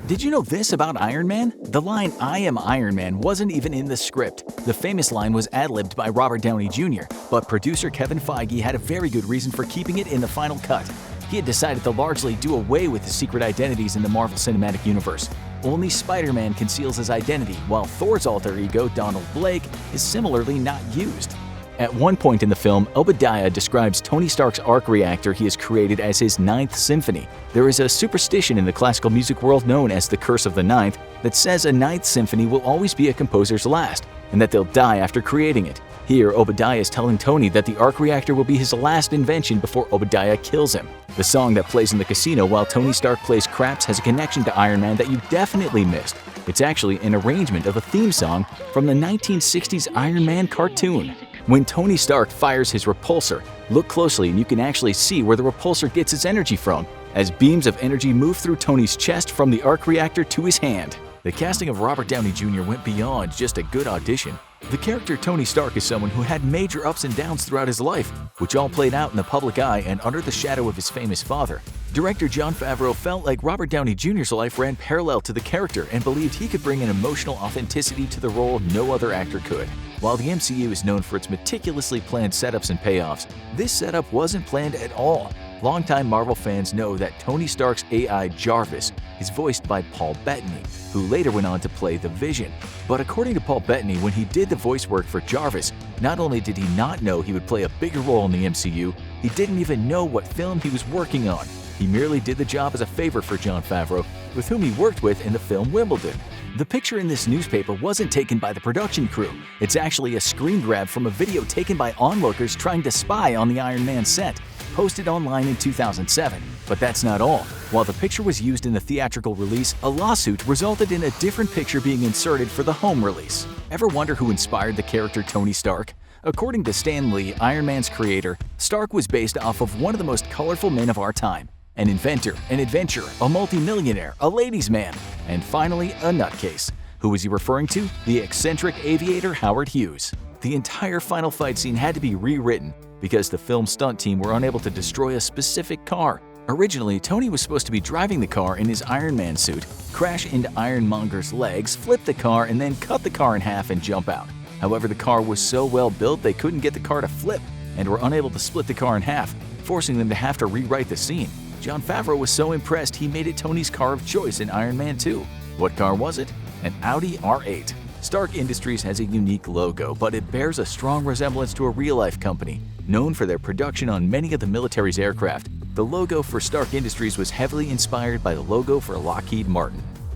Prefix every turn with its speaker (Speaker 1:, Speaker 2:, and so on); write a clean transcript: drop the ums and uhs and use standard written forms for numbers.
Speaker 1: Did you know this about Iron Man? The line "I am Iron Man" wasn't even in the script. The famous line was ad-libbed by Robert Downey Jr., but producer Kevin Feige had a very good reason for keeping it in the final cut. He had decided to largely do away with the secret identities in the Marvel Cinematic Universe. Only Spider-Man conceals his identity, while Thor's alter ego, Donald Blake, is similarly not used. At one point in the film, Obadiah describes Tony Stark's arc reactor he has created as his ninth symphony. There is a superstition in the classical music world known as the Curse of the Ninth that says a ninth symphony will always be a composer's last, and that they'll die after creating it. Here, Obadiah is telling Tony that the arc reactor will be his last invention before Obadiah kills him. The song that plays in the casino while Tony Stark plays craps has a connection to Iron Man that you definitely missed. It's actually an arrangement of a theme song from the 1960s Iron Man cartoon. When Tony Stark fires his repulsor, look closely and you can actually see where the repulsor gets its energy from, as beams of energy move through Tony's chest from the arc reactor to his hand. The casting of Robert Downey Jr. went beyond just a good audition. The character Tony Stark is someone who had major ups and downs throughout his life, which all played out in the public eye and under the shadow of his famous father. Director Jon Favreau felt like Robert Downey Jr.'s life ran parallel to the character and believed he could bring an emotional authenticity to the role no other actor could. While the MCU is known for its meticulously planned setups and payoffs, this setup wasn't planned at all. Longtime Marvel fans know that Tony Stark's AI Jarvis is voiced by Paul Bettany, who later went on to play the Vision. But according to Paul Bettany, when he did the voice work for Jarvis, not only did he not know he would play a bigger role in the MCU, he didn't even know what film he was working on. He merely did the job as a favor for Jon Favreau, with whom he worked with in the film Wimbledon. The picture in this newspaper wasn't taken by the production crew. It's actually a screen grab from a video taken by onlookers trying to spy on the Iron Man set, posted online in 2007. But that's not all. While the picture was used in the theatrical release, a lawsuit resulted in a different picture being inserted for the home release. Ever wonder who inspired the character Tony Stark? According to Stan Lee, Iron Man's creator, Stark was based off of one of the most colorful men of our time. An inventor, an adventurer, a multimillionaire, a ladies' man, and finally a nutcase. Who was he referring to? The eccentric aviator Howard Hughes. The entire final fight scene had to be rewritten because the film stunt team were unable to destroy a specific car. Originally, Tony was supposed to be driving the car in his Iron Man suit, crash into Ironmonger's legs, flip the car, and then cut the car in half and jump out. However, the car was so well built they couldn't get the car to flip and were unable to split the car in half, forcing them to have to rewrite the scene. Jon Favreau was so impressed he made it Tony's car of choice in Iron Man 2. What car was it? An Audi R8. Stark Industries has a unique logo, but it bears a strong resemblance to a real-life company, known for their production on many of the military's aircraft. The logo for Stark Industries was heavily inspired by the logo for Lockheed Martin.